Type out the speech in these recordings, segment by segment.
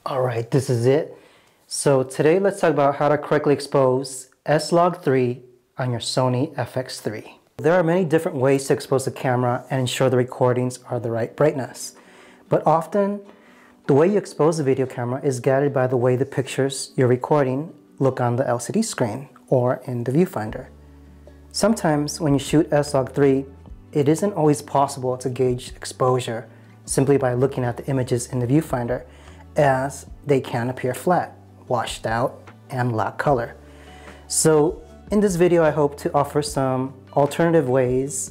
All right, this is it. So today let's talk about how to correctly expose SLog3 on your Sony FX3. There are many different ways to expose the camera and ensure the recordings are the right brightness. But often, the way you expose the video camera is guided by the way the pictures you're recording look on the LCD screen or in the viewfinder. Sometimes when you shoot SLog3, it isn't always possible to gauge exposure simply by looking at the images in the viewfinder, as they can appear flat, washed out, and lack color. So in this video, I hope to offer some alternative ways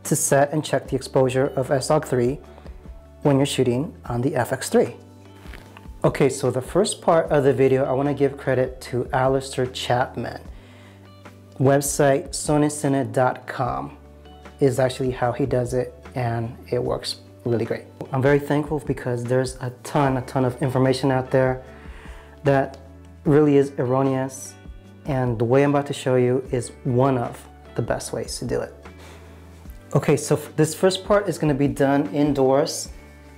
to set and check the exposure of SLog3 when you're shooting on the FX3. Okay, so the first part of the video, I want to give credit to Alistair Chapman. Website sonyscine.com is actually how he does it, and it works really great. I'm very thankful because there's a ton of information out there that really is erroneous, and the way I'm about to show you is one of the best ways to do it. Okay, so this first part is going to be done indoors,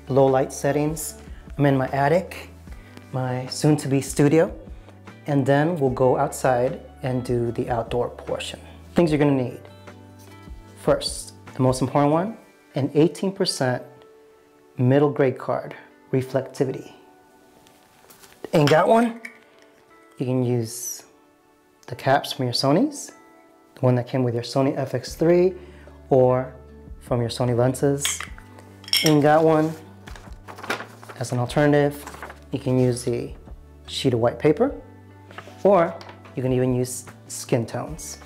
low light settings. I'm in my attic, my soon-to-be studio, and then we'll go outside and do the outdoor portion. Things you're going to need. First, the most important one, an 18% middle grade card, reflectivity. Ain't got one? You can use the caps from your Sonys, the one that came with your Sony FX3, or from your Sony lenses. Ain't got one? As an alternative, you can use the sheet of white paper, or you can even use skin tones.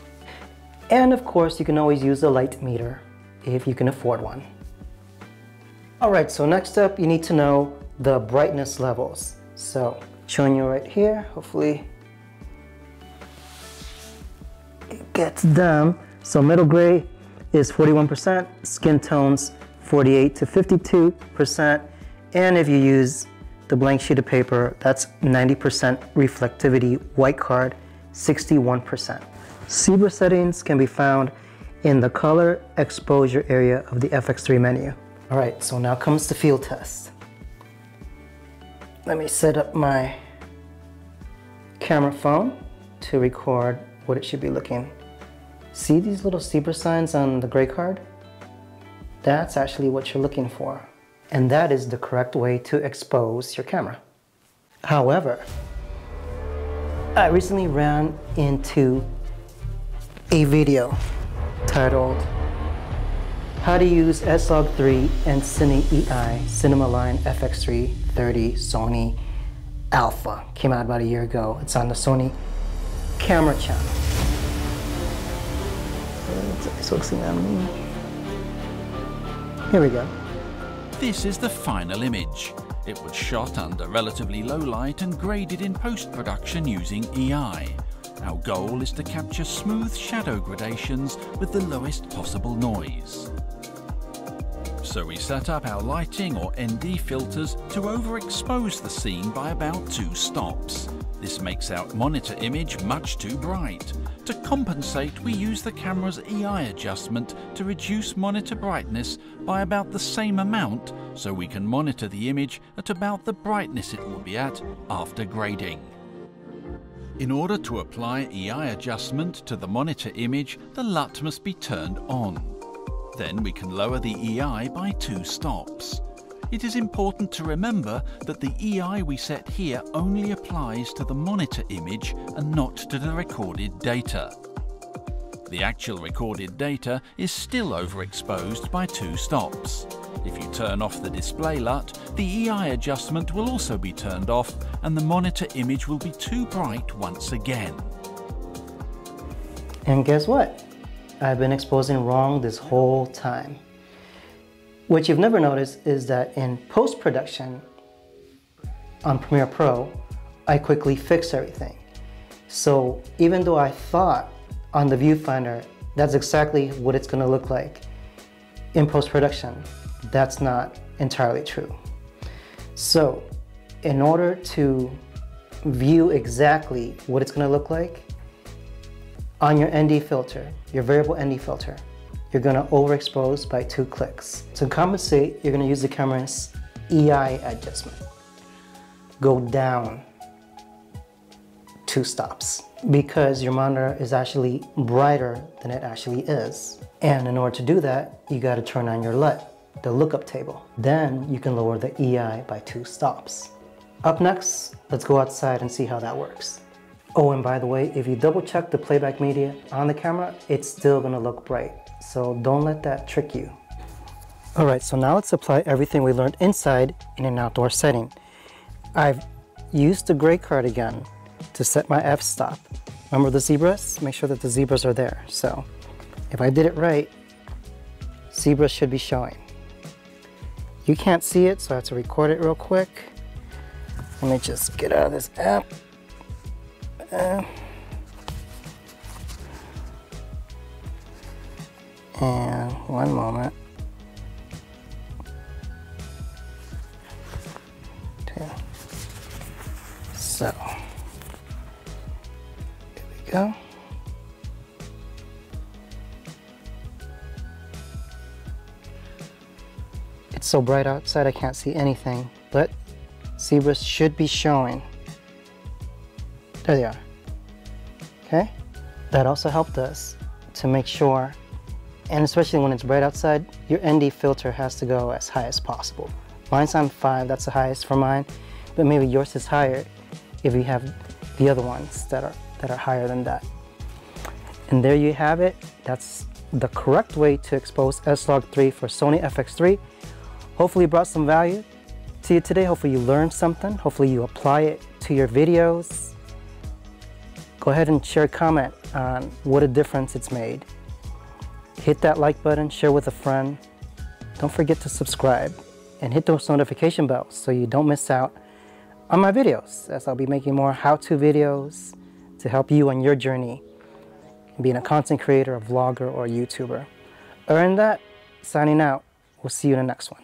And of course, you can always use a light meter if you can afford one. All right, so next up, you need to know the brightness levels. So showing you right here, hopefully it gets done. So middle gray is 41%, skin tones 48 to 52%, and if you use the blank sheet of paper, that's 90% reflectivity, white card 61%. Zebra settings can be found in the color exposure area of the FX3 menu. All right, so now comes the field test. Let me set up my camera phone to record what it should be looking. See these little zebra signs on the gray card? That's actually what you're looking for. And that is the correct way to expose your camera. However, I recently ran into a video titled How to Use SLog3 and Cine EI Cinema Line FX3 30 Sony Alpha. Came out about a year ago. It's on the Sony camera channel. It's focusing on me. Here we go. This is the final image. It was shot under relatively low light and graded in post-production using EI. Our goal is to capture smooth shadow gradations with the lowest possible noise. So we set up our lighting or ND filters to overexpose the scene by about 2 stops. This makes our monitor image much too bright. To compensate, we use the camera's EI adjustment to reduce monitor brightness by about the same amount, so we can monitor the image at about the brightness it will be at after grading. In order to apply EI adjustment to the monitor image, the LUT must be turned on. Then we can lower the EI by 2 stops. It is important to remember that the EI we set here only applies to the monitor image and not to the recorded data. The actual recorded data is still overexposed by 2 stops. If you turn off the display LUT, the EI adjustment will also be turned off and the monitor image will be too bright once again. And guess what? I've been exposing wrong this whole time. What you've never noticed is that in post-production on Premiere Pro, I quickly fix everything. So even though I thought on the viewfinder that's exactly what it's going to look like in post-production, that's not entirely true. So in order to view exactly what it's going to look like on your ND filter, your variable ND filter, you're going to overexpose by 2 clicks. To compensate, you're going to use the camera's EI adjustment. go down 2 stops because your monitor is actually brighter than it actually is. And in order to do that, you got to turn on your LUT, the lookup table. Then you can lower the EI by 2 stops. Up next, let's go outside and see how that works. Oh, and by the way, if you double check the playback media on the camera, it's still gonna look bright. So don't let that trick you. All right, so now let's apply everything we learned inside in an outdoor setting. I've used the gray card again to set my f-stop. Remember the zebras? Make sure that the zebras are there. So if I did it right, zebras should be showing. You can't see it, so I have to record it real quick. Let me just get out of this app. And one moment. Okay. So, here we go. It's so bright outside I can't see anything, but zebras should be showing. There they are. Okay? That also helped us to make sure, and especially when it's bright outside, your ND filter has to go as high as possible. Mine's on 5, that's the highest for mine, but maybe yours is higher if you have the other ones that are higher than that. And there you have it. That's the correct way to expose SLog3 for Sony FX3. Hopefully it brought some value to you today. Hopefully you learned something. Hopefully you apply it to your videos. Go ahead and share a comment on what a difference it's made. Hit that like button, share with a friend. Don't forget to subscribe and hit those notification bells so you don't miss out on my videos, as I'll be making more how-to videos to help you on your journey in being a content creator, a vlogger, or a YouTuber. Other than that, signing out. We'll see you in the next one.